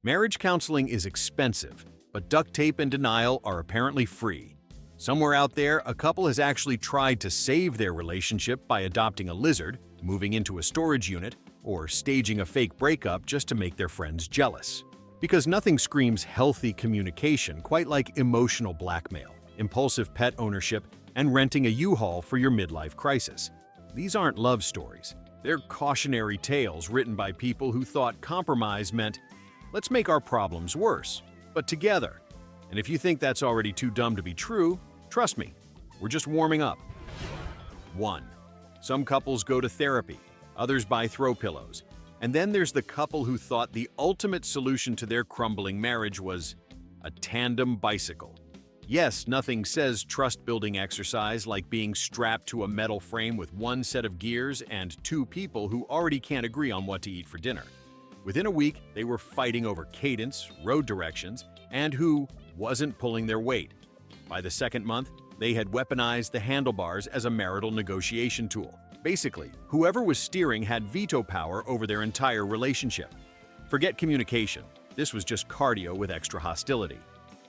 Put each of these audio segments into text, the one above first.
Marriage counseling is expensive, but duct tape and denial are apparently free. Somewhere out there, a couple has actually tried to save their relationship by adopting a lizard, moving into a storage unit, or staging a fake breakup just to make their friends jealous. Because nothing screams healthy communication quite like emotional blackmail, impulsive pet ownership, and renting a U-Haul for your midlife crisis. These aren't love stories. They're cautionary tales written by people who thought compromise meant, let's make our problems worse, but together. And if you think that's already too dumb to be true, trust me, we're just warming up. 1. Some couples go to therapy, others buy throw pillows. And then there's the couple who thought the ultimate solution to their crumbling marriage was a tandem bicycle. Yes, nothing says trust-building exercise like being strapped to a metal frame with one set of gears and two people who already can't agree on what to eat for dinner. Within a week, they were fighting over cadence, road directions, and who wasn't pulling their weight. By the second month, they had weaponized the handlebars as a marital negotiation tool. Basically, whoever was steering had veto power over their entire relationship. Forget communication. This was just cardio with extra hostility.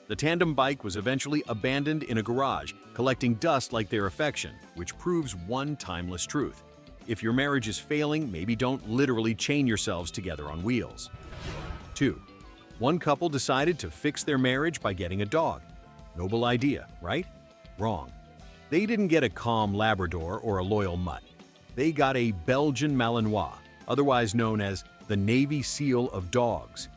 The tandem bike was eventually abandoned in a garage, collecting dust like their affection, which proves one timeless truth. If your marriage is failing, maybe don't literally chain yourselves together on wheels. 2. One couple decided to fix their marriage by getting a dog. Noble idea, right? Wrong. They didn't get a calm Labrador or a loyal mutt. They got a Belgian Malinois, otherwise known as the Navy SEAL of dogs.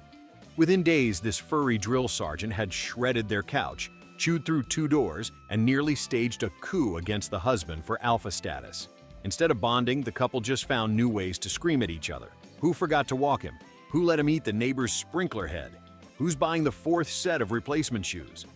Within days, this furry drill sergeant had shredded their couch, chewed through 2 doors, and nearly staged a coup against the husband for alpha status. Instead of bonding, the couple just found new ways to scream at each other. Who forgot to walk him? Who let him eat the neighbor's sprinkler head? Who's buying the 4th set of replacement shoes?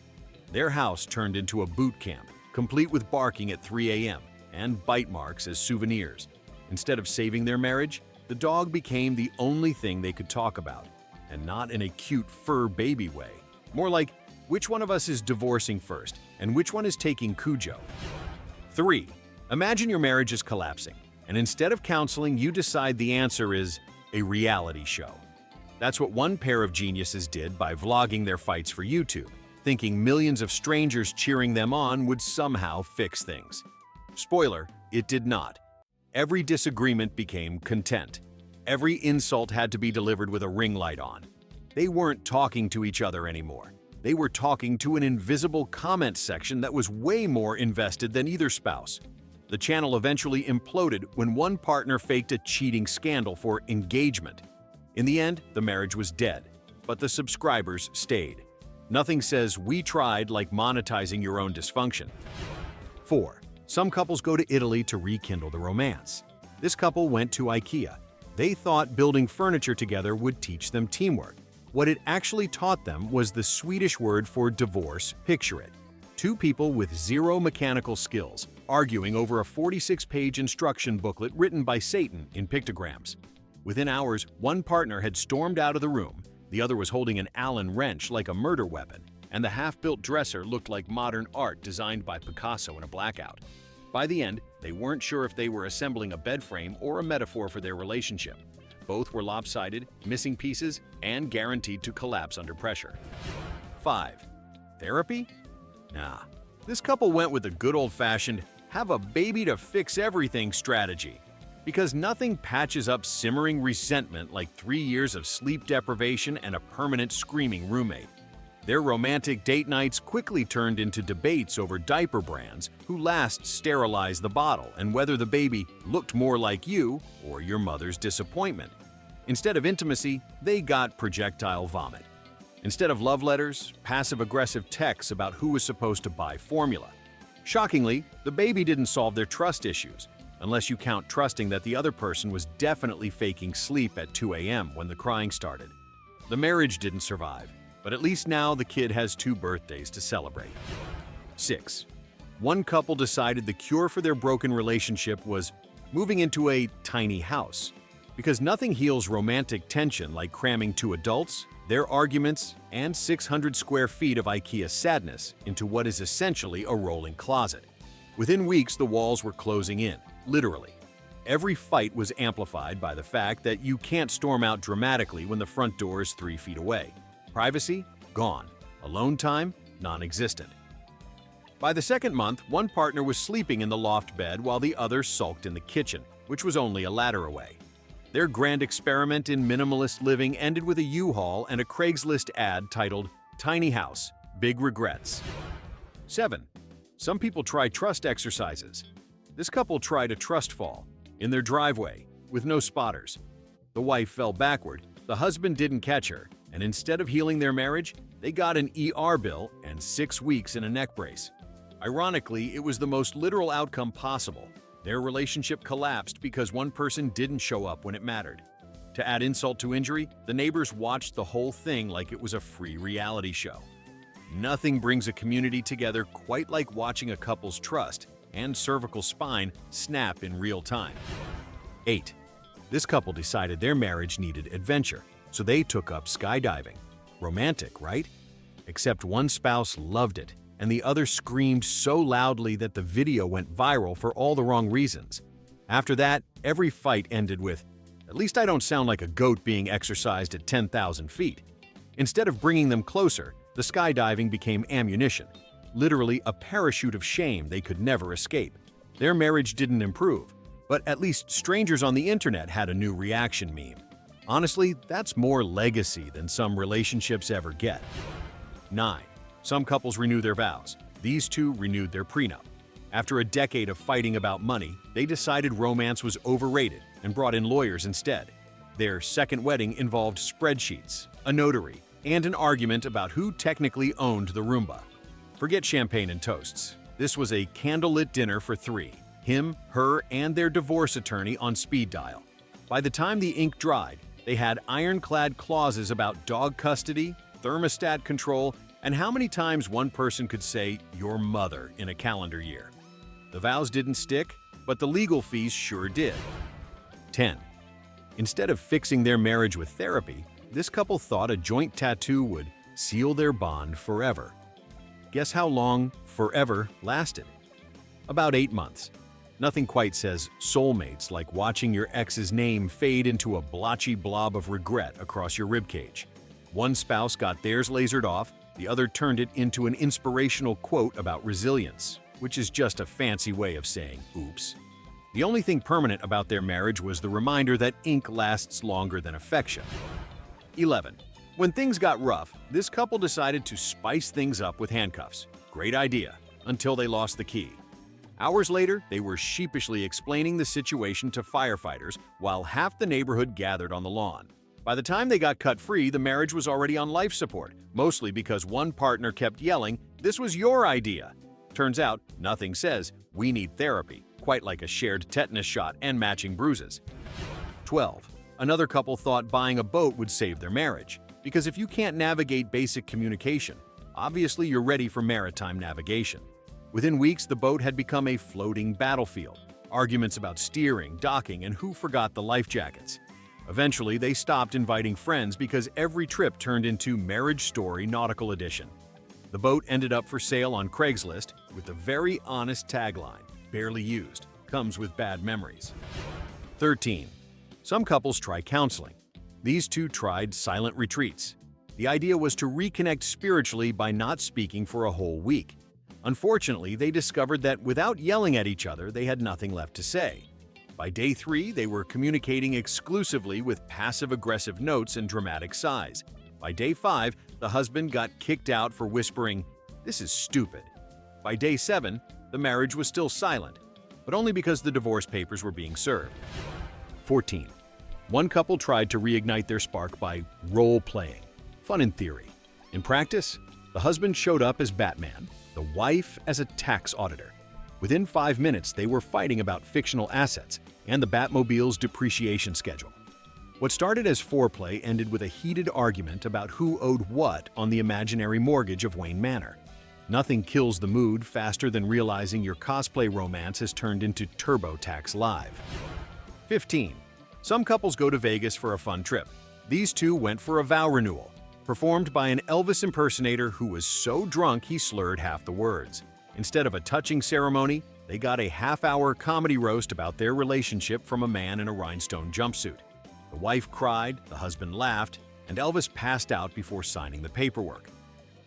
Their house turned into a boot camp, complete with barking at 3 a.m. and bite marks as souvenirs. Instead of saving their marriage, the dog became the only thing they could talk about, and not in a cute fur baby way. More like, which one of us is divorcing first, and which one is taking Cujo? 3. Imagine your marriage is collapsing, and instead of counseling, you decide the answer is a reality show. That's what one pair of geniuses did by vlogging their fights for YouTube, thinking millions of strangers cheering them on would somehow fix things. Spoiler, it did not. Every disagreement became content. Every insult had to be delivered with a ring light on. They weren't talking to each other anymore. They were talking to an invisible comment section that was way more invested than either spouse. The channel eventually imploded when one partner faked a cheating scandal for engagement. In the end, the marriage was dead, but the subscribers stayed. Nothing says we tried like monetizing your own dysfunction. 4. Some couples go to Italy to rekindle the romance. This couple went to IKEA. They thought building furniture together would teach them teamwork. What it actually taught them was the Swedish word for divorce, picture it. 2 people with 0 mechanical skills, arguing over a 46-page instruction booklet written by Satan in pictograms. Within hours, one partner had stormed out of the room, the other was holding an Allen wrench like a murder weapon, and the half-built dresser looked like modern art designed by Picasso in a blackout. By the end, they weren't sure if they were assembling a bed frame or a metaphor for their relationship. Both were lopsided, missing pieces, and guaranteed to collapse under pressure. 5. Therapy? Nah. This couple went with the good old-fashioned, have a baby to fix everything strategy. Because nothing patches up simmering resentment like 3 years of sleep deprivation and a permanent screaming roommate. Their romantic date nights quickly turned into debates over diaper brands, who last sterilized the bottle, and whether the baby looked more like you or your mother's disappointment. Instead of intimacy, they got projectile vomit. Instead of love letters, passive-aggressive texts about who was supposed to buy formula. Shockingly, the baby didn't solve their trust issues, unless you count trusting that the other person was definitely faking sleep at 2 a.m. when the crying started. The marriage didn't survive, but at least now the kid has 2 birthdays to celebrate. 6. One couple decided the cure for their broken relationship was moving into a tiny house. Because nothing heals romantic tension like cramming 2 adults, their arguments, and 600 square feet of IKEA sadness into what is essentially a rolling closet. Within weeks, the walls were closing in, literally. Every fight was amplified by the fact that you can't storm out dramatically when the front door is 3 feet away. Privacy? Gone. Alone time? Non-existent. By the second month, one partner was sleeping in the loft bed while the other sulked in the kitchen, which was only a ladder away. Their grand experiment in minimalist living ended with a U-Haul and a Craigslist ad titled, "Tiny House, Big Regrets." 7. Some people try trust exercises. This couple tried a trust fall in their driveway with no spotters. The wife fell backward, the husband didn't catch her, and instead of healing their marriage, they got an ER bill and 6 weeks in a neck brace. Ironically, it was the most literal outcome possible. Their relationship collapsed because one person didn't show up when it mattered. To add insult to injury, the neighbors watched the whole thing like it was a free reality show. Nothing brings a community together quite like watching a couple's trust and cervical spine snap in real time. 8. This couple decided their marriage needed adventure, so they took up skydiving. Romantic, right? Except one spouse loved it, and the other screamed so loudly that the video went viral for all the wrong reasons. After that, every fight ended with, "At least I don't sound like a goat being exercised at 10,000 feet." Instead of bringing them closer, the skydiving became ammunition, literally a parachute of shame they could never escape. Their marriage didn't improve, but at least strangers on the internet had a new reaction meme. Honestly, that's more legacy than some relationships ever get. 9. Some couples renew their vows. These two renewed their prenup. After a decade of fighting about money, they decided romance was overrated and brought in lawyers instead. Their second wedding involved spreadsheets, a notary, and an argument about who technically owned the Roomba. Forget champagne and toasts. This was a candlelit dinner for 3, him, her, and their divorce attorney on speed dial. By the time the ink dried, they had ironclad clauses about dog custody, thermostat control, and how many times one person could say "your mother" in a calendar year. The vows didn't stick, but the legal fees sure did. 10. Instead of fixing their marriage with therapy, this couple thought a joint tattoo would seal their bond forever. Guess how long forever lasted? About 8 months. Nothing quite says soulmates like watching your ex's name fade into a blotchy blob of regret across your ribcage. One spouse got theirs lasered off, the other turned it into an inspirational quote about resilience, which is just a fancy way of saying oops. The only thing permanent about their marriage was the reminder that ink lasts longer than affection. 11. When things got rough, this couple decided to spice things up with handcuffs. Great idea, until they lost the key. Hours later, they were sheepishly explaining the situation to firefighters while half the neighborhood gathered on the lawn. By the time they got cut free, the marriage was already on life support, mostly because one partner kept yelling, "This was your idea." Turns out, nothing says, "We need therapy," quite like a shared tetanus shot and matching bruises. 12. Another couple thought buying a boat would save their marriage, because if you can't navigate basic communication, obviously you're ready for maritime navigation. Within weeks, the boat had become a floating battlefield. Arguments about steering, docking, and who forgot the life jackets. Eventually, they stopped inviting friends because every trip turned into Marriage Story Nautical Edition. The boat ended up for sale on Craigslist with the very honest tagline, "Barely used, comes with bad memories." 13. Some couples try counseling. These two tried silent retreats. The idea was to reconnect spiritually by not speaking for a whole week. Unfortunately, they discovered that without yelling at each other, they had nothing left to say. By day 3, they were communicating exclusively with passive-aggressive notes and dramatic sighs. By day 5, the husband got kicked out for whispering, "This is stupid." By day 7, the marriage was still silent, but only because the divorce papers were being served. 14. One couple tried to reignite their spark by role-playing. Fun in theory. In practice, the husband showed up as Batman, the wife as a tax auditor. Within 5 minutes, they were fighting about fictional assets and the Batmobile's depreciation schedule. What started as foreplay ended with a heated argument about who owed what on the imaginary mortgage of Wayne Manor. Nothing kills the mood faster than realizing your cosplay romance has turned into TurboTax Live. 15. Some couples go to Vegas for a fun trip. These two went for a vow renewal, performed by an Elvis impersonator who was so drunk he slurred half the words. Instead of a touching ceremony, they got a half-hour comedy roast about their relationship from a man in a rhinestone jumpsuit. The wife cried, the husband laughed, and Elvis passed out before signing the paperwork.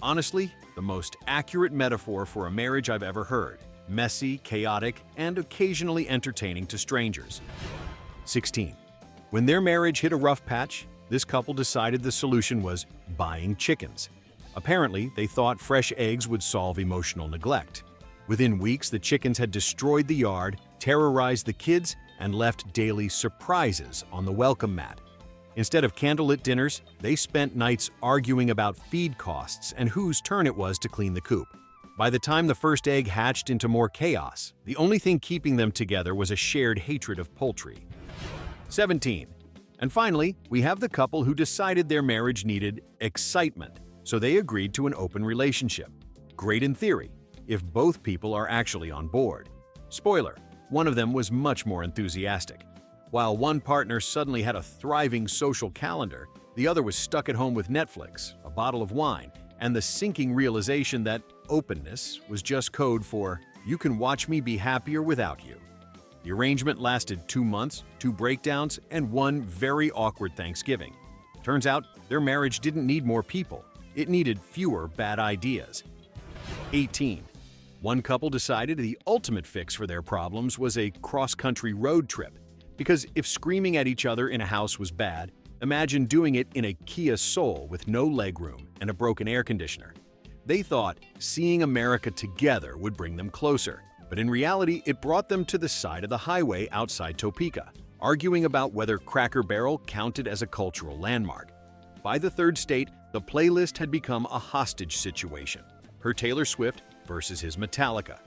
Honestly, the most accurate metaphor for a marriage I've ever heard. Messy, chaotic, and occasionally entertaining to strangers. 16. When their marriage hit a rough patch, this couple decided the solution was buying chickens. Apparently, they thought fresh eggs would solve emotional neglect. Within weeks, the chickens had destroyed the yard, terrorized the kids, and left daily surprises on the welcome mat. Instead of candlelit dinners, they spent nights arguing about feed costs and whose turn it was to clean the coop. By the time the first egg hatched into more chaos, the only thing keeping them together was a shared hatred of poultry. 17. And finally, we have the couple who decided their marriage needed excitement, so they agreed to an open relationship. Great in theory, if both people are actually on board. Spoiler, one of them was much more enthusiastic. While one partner suddenly had a thriving social calendar, the other was stuck at home with Netflix, a bottle of wine, and the sinking realization that openness was just code for, you can watch me be happier without you. The arrangement lasted 2 months, 2 breakdowns, and one very awkward Thanksgiving. Turns out, their marriage didn't need more people. It needed fewer bad ideas. 18. One couple decided the ultimate fix for their problems was a cross-country road trip. Because if screaming at each other in a house was bad, imagine doing it in a Kia Soul with no legroom and a broken air conditioner. They thought seeing America together would bring them closer, but in reality, it brought them to the side of the highway outside Topeka, arguing about whether Cracker Barrel counted as a cultural landmark. By the third state, the playlist had become a hostage situation, her Taylor Swift versus his Metallica.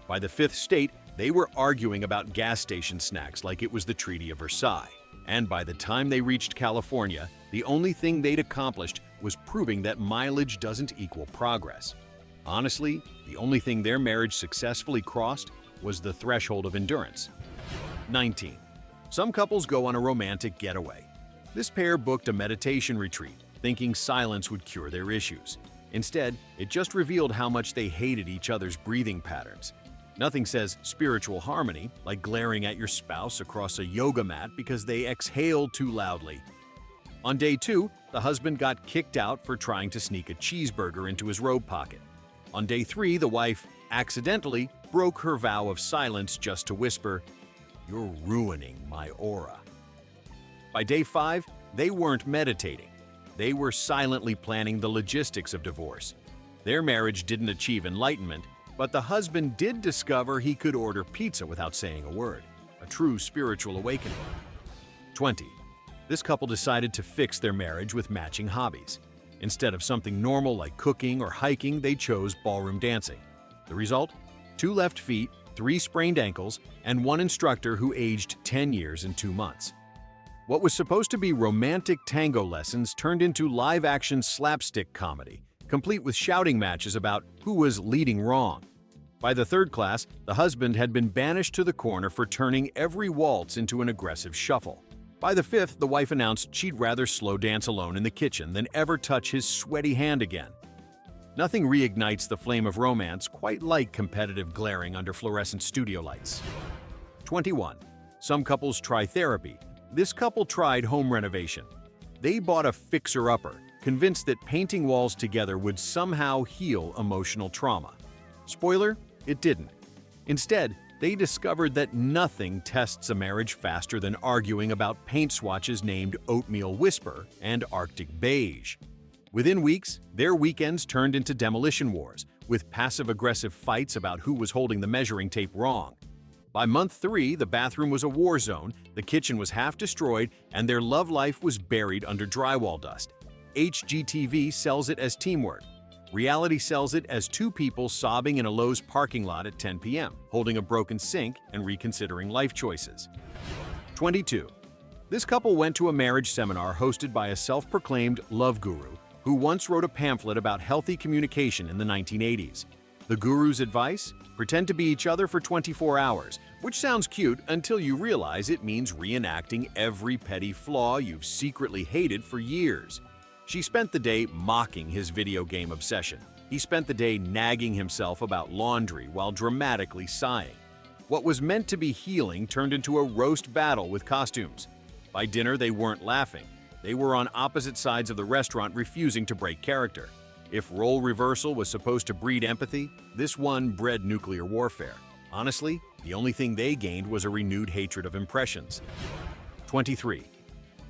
By the fifth state, they were arguing about gas station snacks like it was the Treaty of Versailles. And by the time they reached California, the only thing they'd accomplished was proving that mileage doesn't equal progress. Honestly, the only thing their marriage successfully crossed was the threshold of endurance. 19. Some couples go on a romantic getaway. This pair booked a meditation retreat, thinking silence would cure their issues. Instead, it just revealed how much they hated each other's breathing patterns. Nothing says spiritual harmony like glaring at your spouse across a yoga mat because they exhaled too loudly. On day 2, the husband got kicked out for trying to sneak a cheeseburger into his robe pocket. On day 3, the wife accidentally broke her vow of silence just to whisper, "You're ruining my aura." By day 5, they weren't meditating. They were silently planning the logistics of divorce. Their marriage didn't achieve enlightenment, but the husband did discover he could order pizza without saying a word, a true spiritual awakening. 20. This couple decided to fix their marriage with matching hobbies. Instead of something normal like cooking or hiking, they chose ballroom dancing. The result? 2 left feet, 3 sprained ankles, and 1 instructor who aged 10 years and 2 months. What was supposed to be romantic tango lessons turned into live-action slapstick comedy, complete with shouting matches about who was leading wrong. By the 3rd class, the husband had been banished to the corner for turning every waltz into an aggressive shuffle. By the 5th, the wife announced she'd rather slow dance alone in the kitchen than ever touch his sweaty hand again. Nothing reignites the flame of romance quite like competitive glaring under fluorescent studio lights. 21. Some couples try therapy. This couple tried home renovation. They bought a fixer-upper, convinced that painting walls together would somehow heal emotional trauma. Spoiler, it didn't. Instead, they discovered that nothing tests a marriage faster than arguing about paint swatches named Oatmeal Whisper and Arctic Beige. Within weeks, their weekends turned into demolition wars, with passive-aggressive fights about who was holding the measuring tape wrong. By month 3, the bathroom was a war zone, the kitchen was half destroyed, and their love life was buried under drywall dust. HGTV sells it as teamwork. Reality sells it as 2 people sobbing in a Lowe's parking lot at 10 p.m., holding a broken sink and reconsidering life choices. 22. This couple went to a marriage seminar hosted by a self-proclaimed love guru who once wrote a pamphlet about healthy communication in the 1980s. The guru's advice? Pretend to be each other for 24 hours, which sounds cute until you realize it means reenacting every petty flaw you've secretly hated for years. She spent the day mocking his video game obsession. He spent the day nagging himself about laundry while dramatically sighing. What was meant to be healing turned into a roast battle with costumes. By dinner, they weren't laughing. They were on opposite sides of the restaurant, refusing to break character. If role reversal was supposed to breed empathy, this one bred nuclear warfare. Honestly, the only thing they gained was a renewed hatred of impressions. 23.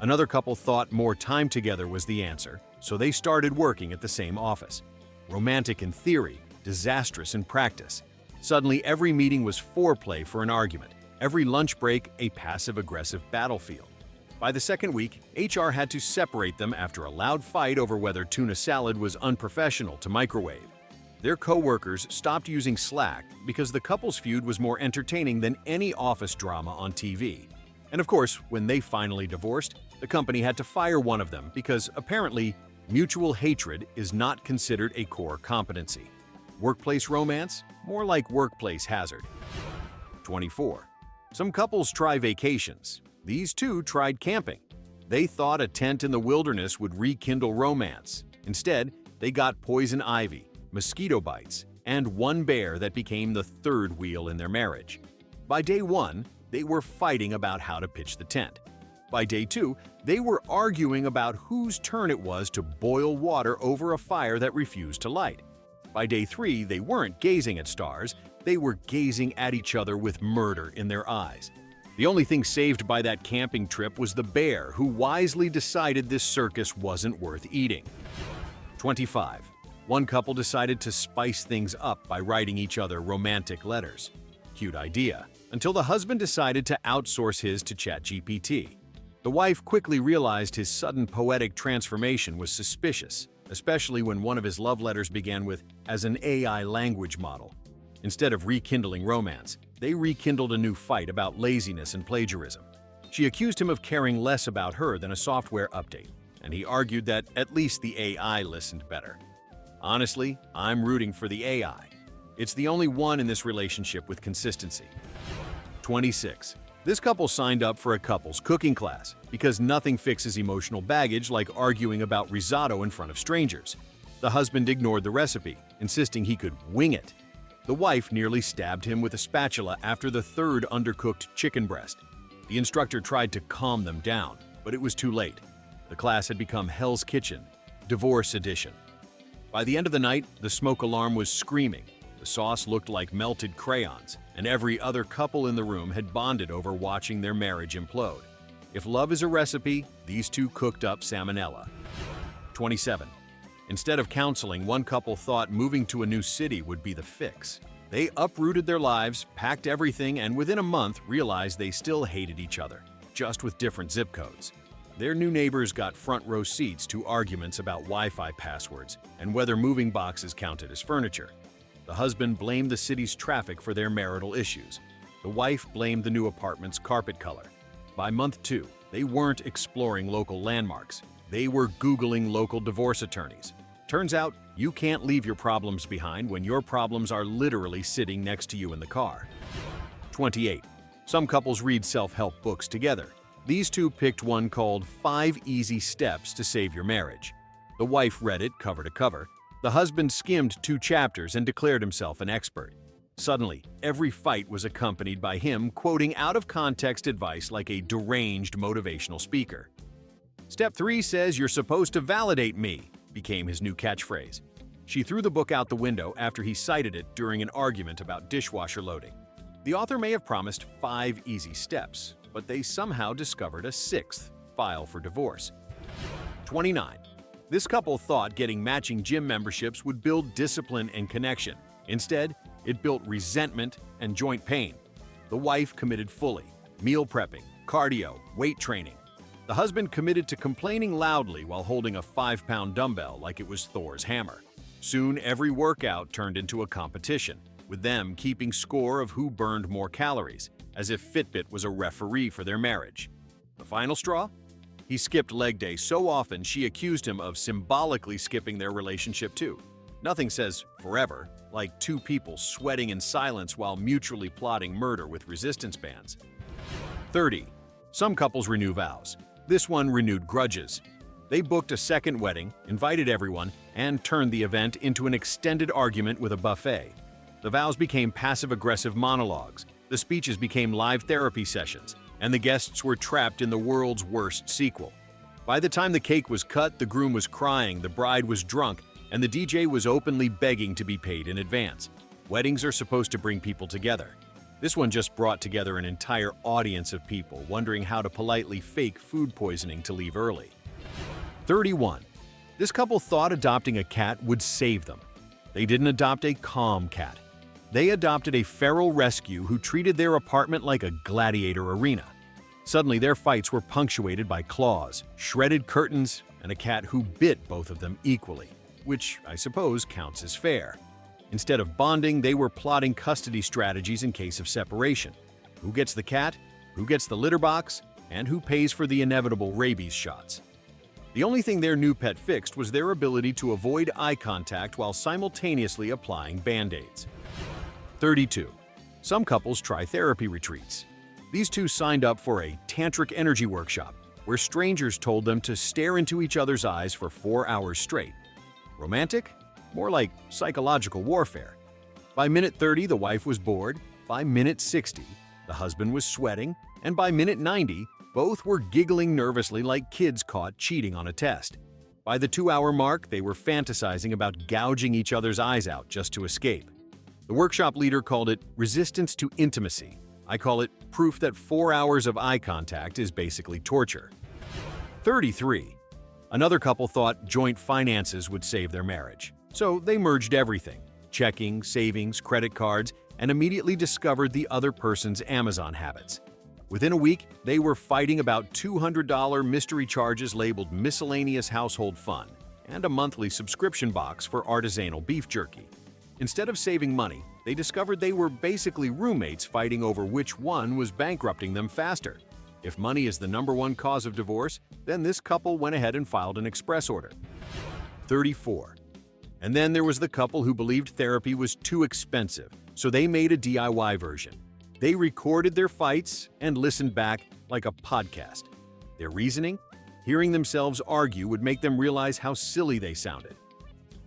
Another couple thought more time together was the answer, so they started working at the same office. Romantic in theory, disastrous in practice. Suddenly, every meeting was foreplay for an argument. Every lunch break, a passive-aggressive battlefield. By the second week, HR had to separate them after a loud fight over whether tuna salad was unprofessional to microwave. Their co-workers stopped using Slack because the couple's feud was more entertaining than any office drama on TV. And of course, when they finally divorced, the company had to fire one of them because apparently, mutual hatred is not considered a core competency. Workplace romance? More like workplace hazard. 24. Some couples try vacations. These two tried camping. They thought a tent in the wilderness would rekindle romance. Instead, they got poison ivy, mosquito bites, and one bear that became the third wheel in their marriage. By day 1, they were fighting about how to pitch the tent. By day 2, they were arguing about whose turn it was to boil water over a fire that refused to light. By day 3, they weren't gazing at stars, they were gazing at each other with murder in their eyes. The only thing saved by that camping trip was the bear, who wisely decided this circus wasn't worth eating. 25. One couple decided to spice things up by writing each other romantic letters. Cute idea, until the husband decided to outsource his to ChatGPT. The wife quickly realized his sudden poetic transformation was suspicious, especially when one of his love letters began with, "as an AI language model." Instead of rekindling romance, they rekindled a new fight about laziness and plagiarism. She accused him of caring less about her than a software update, and he argued that at least the AI listened better. Honestly, I'm rooting for the AI. It's the only one in this relationship with consistency. 26. This couple signed up for a couples cooking class because nothing fixes emotional baggage like arguing about risotto in front of strangers. The husband ignored the recipe, insisting he could wing it. The wife nearly stabbed him with a spatula after the third undercooked chicken breast. The instructor tried to calm them down, but it was too late. The class had become Hell's Kitchen, Divorce Edition. By the end of the night, the smoke alarm was screaming. The sauce looked like melted crayons, and every other couple in the room had bonded over watching their marriage implode. If love is a recipe, these two cooked up salmonella. 27. Instead of counseling, one couple thought moving to a new city would be the fix. They uprooted their lives, packed everything, and within a month realized they still hated each other, just with different zip codes. Their new neighbors got front row seats to arguments about Wi-Fi passwords and whether moving boxes counted as furniture. The husband blamed the city's traffic for their marital issues. The wife blamed the new apartment's carpet color. By month 2, they weren't exploring local landmarks. They were Googling local divorce attorneys. Turns out, you can't leave your problems behind when your problems are literally sitting next to you in the car. 28. Some couples read self-help books together. These two picked one called 5 Easy Steps to Save Your Marriage. The wife read it cover to cover. The husband skimmed 2 chapters and declared himself an expert. Suddenly, every fight was accompanied by him quoting out-of-context advice like a deranged motivational speaker. Step 3 says you're supposed to validate me, became his new catchphrase. She threw the book out the window after he cited it during an argument about dishwasher loading. The author may have promised 5 easy steps, but they somehow discovered a 6th: file for divorce. 29. This couple thought getting matching gym memberships would build discipline and connection. Instead, it built resentment and joint pain. The wife committed fully: meal prepping, cardio, weight training. The husband committed to complaining loudly while holding a 5-pound dumbbell like it was Thor's hammer. Soon, every workout turned into a competition, with them keeping score of who burned more calories, as if Fitbit was a referee for their marriage. The final straw? He skipped leg day so often she accused him of symbolically skipping their relationship too. Nothing says forever like 2 people sweating in silence while mutually plotting murder with resistance bands. 30. Some couples renew vows. This one renewed grudges. They booked a second wedding, invited everyone, and turned the event into an extended argument with a buffet. The vows became passive-aggressive monologues. The speeches became live therapy sessions, and the guests were trapped in the world's worst sequel. By the time the cake was cut, the groom was crying, the bride was drunk, and the DJ was openly begging to be paid in advance. Weddings are supposed to bring people together. This one just brought together an entire audience of people wondering how to politely fake food poisoning to leave early. 31. This couple thought adopting a cat would save them. They didn't adopt a calm cat. They adopted a feral rescue who treated their apartment like a gladiator arena. Suddenly, their fights were punctuated by claws, shredded curtains, and a cat who bit both of them equally, which I suppose counts as fair. Instead of bonding, they were plotting custody strategies in case of separation. Who gets the cat, who gets the litter box, and who pays for the inevitable rabies shots. The only thing their new pet fixed was their ability to avoid eye contact while simultaneously applying band-aids. 32. Some couples try therapy retreats. These two signed up for a Tantric energy workshop, where strangers told them to stare into each other's eyes for 4 hours straight. Romantic? More like psychological warfare. By minute 30, the wife was bored. By minute 60, the husband was sweating. And by minute 90, both were giggling nervously like kids caught cheating on a test. By the 2-hour mark, they were fantasizing about gouging each other's eyes out just to escape. The workshop leader called it resistance to intimacy. I call it proof that 4 hours of eye contact is basically torture. 33. Another couple thought joint finances would save their marriage. So they merged everything, checking, savings, credit cards, and immediately discovered the other person's Amazon habits. Within a week, they were fighting about $200 mystery charges labeled miscellaneous household fun and a monthly subscription box for artisanal beef jerky. Instead of saving money, they discovered they were basically roommates fighting over which one was bankrupting them faster. If money is the #1 cause of divorce, then this couple went ahead and filed an express order. 34. And then there was the couple who believed therapy was too expensive, so they made a DIY version. They recorded their fights and listened back like a podcast. Their reasoning? Hearing themselves argue would make them realize how silly they sounded.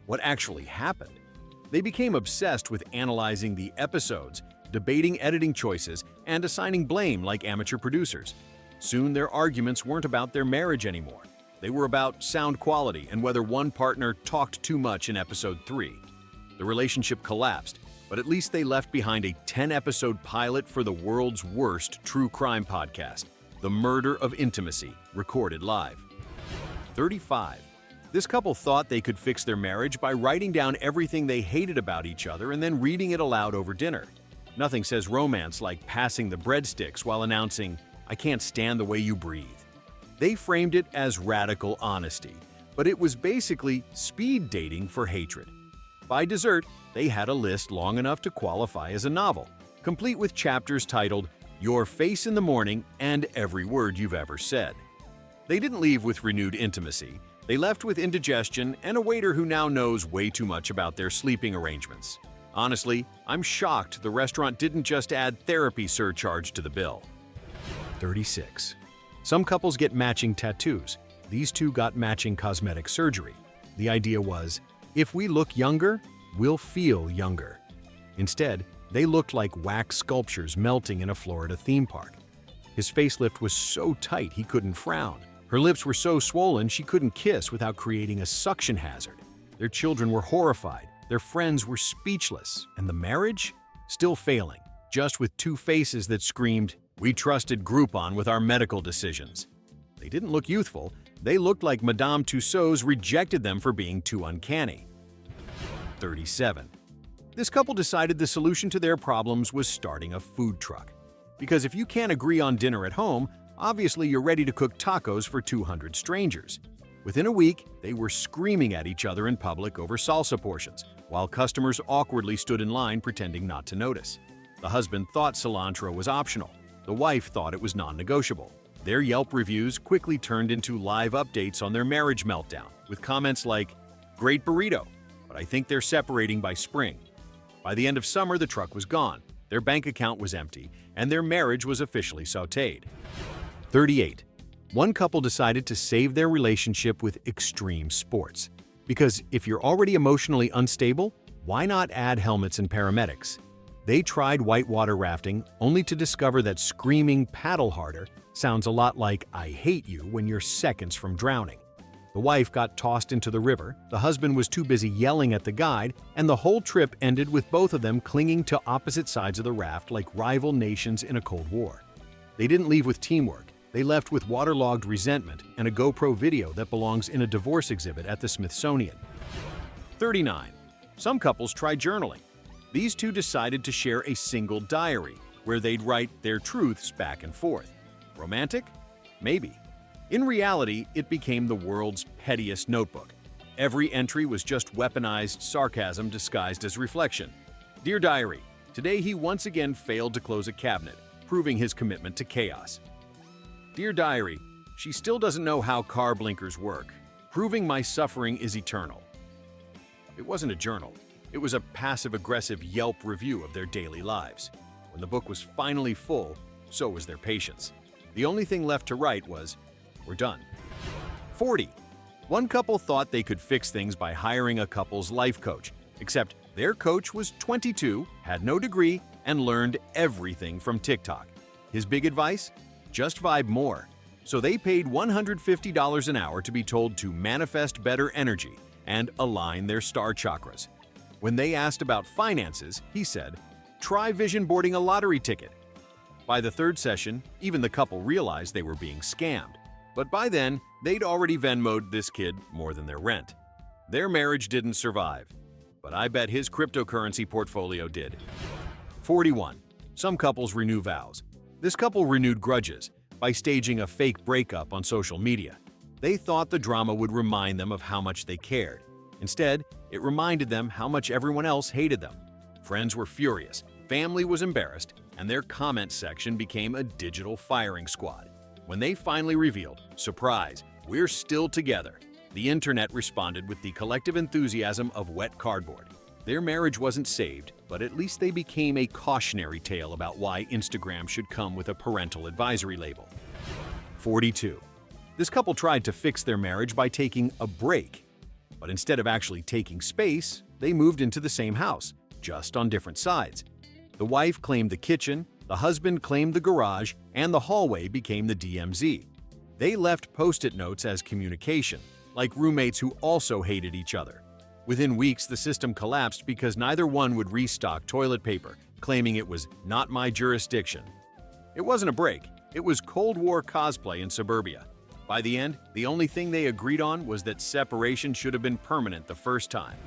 What actually happened? They became obsessed with analyzing the episodes, debating editing choices, and assigning blame like amateur producers. Soon their arguments weren't about their marriage anymore. They were about sound quality and whether one partner talked too much in episode 3. The relationship collapsed, but at least they left behind a 10-episode pilot for the world's worst true crime podcast, The Murder of Intimacy, recorded live. 35. This couple thought they could fix their marriage by writing down everything they hated about each other and then reading it aloud over dinner. Nothing says romance like passing the breadsticks while announcing, "I can't stand the way you breathe." They framed it as radical honesty, but it was basically speed dating for hatred. By dessert, they had a list long enough to qualify as a novel, complete with chapters titled Your Face in the Morning and Every Word You've Ever Said. They didn't leave with renewed intimacy. They left with indigestion and a waiter who now knows way too much about their sleeping arrangements. Honestly, I'm shocked the restaurant didn't just add therapy surcharge to the bill. 36. Some couples get matching tattoos. These two got matching cosmetic surgery. The idea was, if we look younger, we'll feel younger. Instead, they looked like wax sculptures melting in a Florida theme park. His facelift was so tight he couldn't frown. Her lips were so swollen she couldn't kiss without creating a suction hazard. Their children were horrified, their friends were speechless, and the marriage? Still failing, just with two faces that screamed, "We trusted Groupon with our medical decisions." They didn't look youthful, they looked like Madame Tussauds rejected them for being too uncanny. 37. This couple decided the solution to their problems was starting a food truck. Because if you can't agree on dinner at home, obviously you're ready to cook tacos for 200 strangers. Within a week, they were screaming at each other in public over salsa portions, while customers awkwardly stood in line pretending not to notice. The husband thought cilantro was optional. The wife thought it was non-negotiable. Their Yelp reviews quickly turned into live updates on their marriage meltdown, with comments like, "Great burrito, but I think they're separating by spring." By the end of summer, the truck was gone, their bank account was empty, and their marriage was officially sautéed. 38. One couple decided to save their relationship with extreme sports. Because if you're already emotionally unstable, why not add helmets and paramedics? They tried whitewater rafting only to discover that screaming "paddle harder" sounds a lot like "I hate you" when you're seconds from drowning. The wife got tossed into the river, the husband was too busy yelling at the guide, and the whole trip ended with both of them clinging to opposite sides of the raft like rival nations in a Cold War. They didn't leave with teamwork, they left with waterlogged resentment and a GoPro video that belongs in a divorce exhibit at the Smithsonian. 39. Some couples tried journaling. These two decided to share a single diary, where they'd write their truths back and forth. Romantic? Maybe. In reality, it became the world's pettiest notebook. Every entry was just weaponized sarcasm disguised as reflection. Dear Diary, today he once again failed to close a cabinet, proving his commitment to chaos. Dear Diary, she still doesn't know how car blinkers work, proving my suffering is eternal. It wasn't a journal. It was a passive-aggressive Yelp review of their daily lives. When the book was finally full, so was their patience. The only thing left to write was, "We're done." 40. One couple thought they could fix things by hiring a couple's life coach, except their coach was 22, had no degree, and learned everything from TikTok. His big advice? Just vibe more. So they paid $150 an hour to be told to manifest better energy and align their star chakras. When they asked about finances, he said, "Try vision boarding a lottery ticket." By the third session, even the couple realized they were being scammed. But by then, they'd already Venmo'd this kid more than their rent. Their marriage didn't survive, but I bet his cryptocurrency portfolio did. 41. Some couples renew vows. This couple renewed grudges by staging a fake breakup on social media. They thought the drama would remind them of how much they cared. Instead, it reminded them how much everyone else hated them. Friends were furious, family was embarrassed, and their comment section became a digital firing squad. When they finally revealed, "Surprise, we're still together," the internet responded with the collective enthusiasm of wet cardboard. Their marriage wasn't saved, but at least they became a cautionary tale about why Instagram should come with a parental advisory label. 42. This couple tried to fix their marriage by taking a break. But instead of actually taking space, they moved into the same house, just on different sides. The wife claimed the kitchen, the husband claimed the garage, and the hallway became the DMZ. They left post-it notes as communication, like roommates who also hated each other. Within weeks, the system collapsed because neither one would restock toilet paper, claiming it was not my jurisdiction. It wasn't a break, it was Cold War cosplay in suburbia. By the end, the only thing they agreed on was that separation should have been permanent the first time.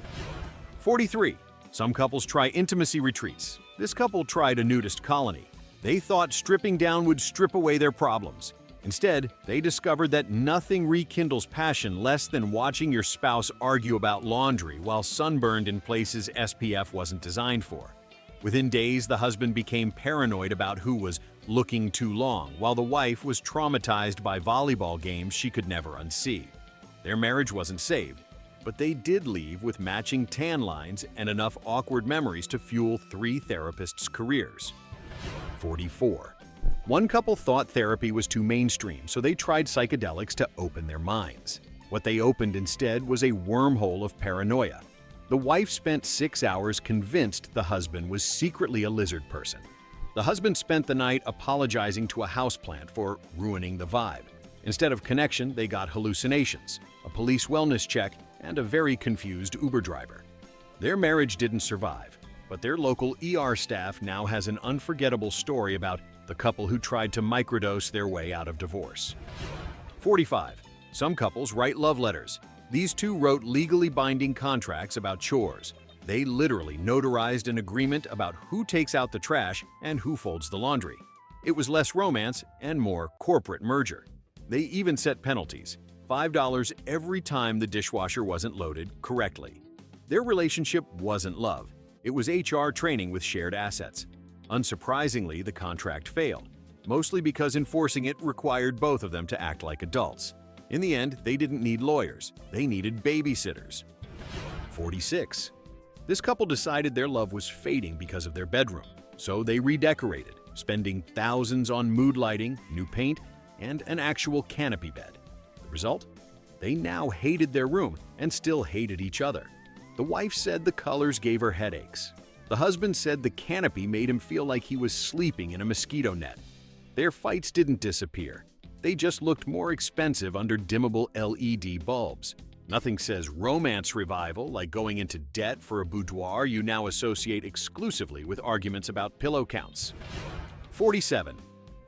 43. Some couples try intimacy retreats. This couple tried a nudist colony. They thought stripping down would strip away their problems. Instead, they discovered that nothing rekindles passion less than watching your spouse argue about laundry while sunburned in places SPF wasn't designed for. Within days, the husband became paranoid about who was looking too long, while the wife was traumatized by volleyball games she could never unsee. Their marriage wasn't saved, but they did leave with matching tan lines and enough awkward memories to fuel 3 therapists' careers. 44. One couple thought therapy was too mainstream, so they tried psychedelics to open their minds. What they opened instead was a wormhole of paranoia. The wife spent 6 hours convinced the husband was secretly a lizard person. The husband spent the night apologizing to a houseplant for ruining the vibe. Instead of connection, they got hallucinations, a police wellness check, and a very confused Uber driver. Their marriage didn't survive, but their local ER staff now has an unforgettable story about the couple who tried to microdose their way out of divorce. 45. Some couples write love letters. These two wrote legally binding contracts about chores. They literally notarized an agreement about who takes out the trash and who folds the laundry. It was less romance and more corporate merger. They even set penalties, $5 every time the dishwasher wasn't loaded correctly. Their relationship wasn't love. It was HR training with shared assets. Unsurprisingly, the contract failed, mostly because enforcing it required both of them to act like adults. In the end, they didn't need lawyers, they needed babysitters. 46. This couple decided their love was fading because of their bedroom, so they redecorated, spending thousands on mood lighting, new paint, and an actual canopy bed. The result? They now hated their room and still hated each other. The wife said the colors gave her headaches. The husband said the canopy made him feel like he was sleeping in a mosquito net. Their fights didn't disappear. They just looked more expensive under dimmable LED bulbs. Nothing says romance revival like going into debt for a boudoir you now associate exclusively with arguments about pillow counts. 47.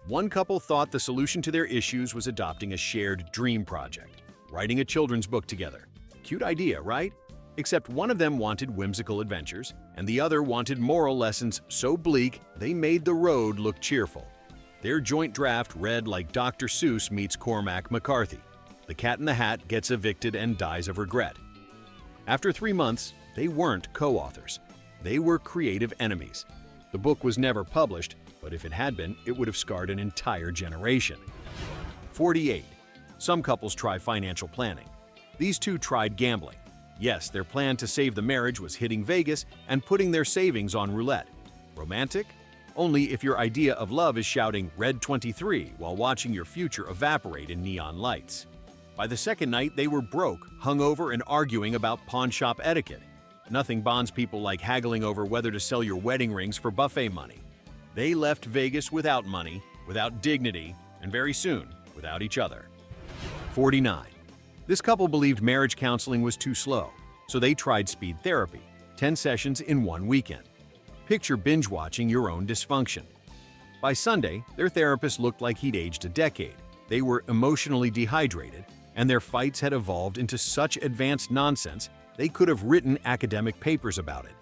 One couple thought the solution to their issues was adopting a shared dream project, writing a children's book together. Cute idea, right? Except one of them wanted whimsical adventures, and the other wanted moral lessons so bleak they made the road look cheerful. Their joint draft read like Dr. Seuss meets Cormac McCarthy. The Cat in the Hat gets evicted and dies of regret. After 3 months, they weren't co-authors. They were creative enemies. The book was never published, but if it had been, it would have scarred an entire generation. 48. Some couples try financial planning. These two tried gambling. Yes, their plan to save the marriage was hitting Vegas and putting their savings on roulette. Romantic? Only if your idea of love is shouting Red 23 while watching your future evaporate in neon lights. By the second night, they were broke, hungover, and arguing about pawn shop etiquette. Nothing bonds people like haggling over whether to sell your wedding rings for buffet money. They left Vegas without money, without dignity, and very soon, without each other. 49. This couple believed marriage counseling was too slow, so they tried speed therapy, 10 sessions in one weekend. Picture binge-watching your own dysfunction. By Sunday, their therapist looked like he'd aged a decade. They were emotionally dehydrated, and their fights had evolved into such advanced nonsense they could have written academic papers about it.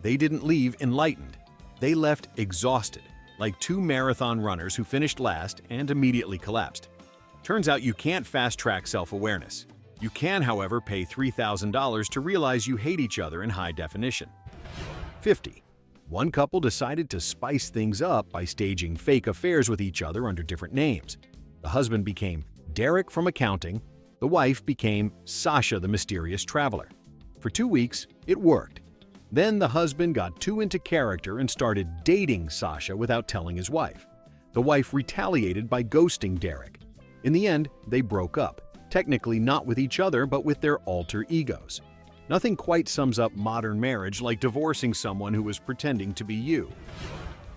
They didn't leave enlightened. They left exhausted, like two marathon runners who finished last and immediately collapsed. Turns out you can't fast-track self-awareness. You can, however, pay $3,000 to realize you hate each other in high definition. 50. One couple decided to spice things up by staging fake affairs with each other under different names. The husband became Derek from accounting. The wife became Sasha the mysterious traveler. For 2 weeks, it worked. Then the husband got too into character and started dating Sasha without telling his wife. The wife retaliated by ghosting Derek. In the end, they broke up, technically not with each other but with their alter egos. Nothing quite sums up modern marriage like divorcing someone who was pretending to be you.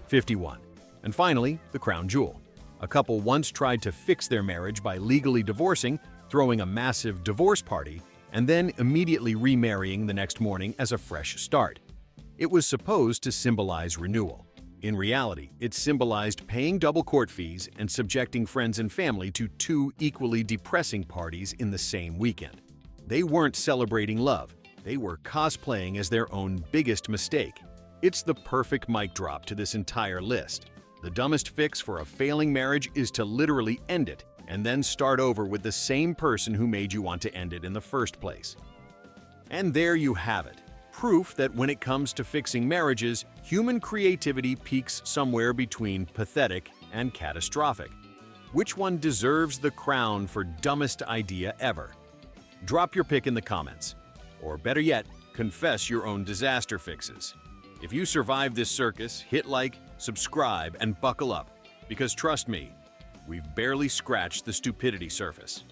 51. And finally, the crown jewel. A couple once tried to fix their marriage by legally divorcing, throwing a massive divorce party, and then immediately remarrying the next morning as a fresh start. It was supposed to symbolize renewal. In reality, it symbolized paying double court fees and subjecting friends and family to 2 equally depressing parties in the same weekend. They weren't celebrating love. They were cosplaying as their own biggest mistake. It's the perfect mic drop to this entire list. The dumbest fix for a failing marriage is to literally end it and then start over with the same person who made you want to end it in the first place. And there you have it. Proof that when it comes to fixing marriages, human creativity peaks somewhere between pathetic and catastrophic. Which one deserves the crown for dumbest idea ever? Drop your pick in the comments. Or better yet, confess your own disaster fixes. If you survive this circus, hit like, subscribe, and buckle up. Because trust me, we've barely scratched the stupidity surface.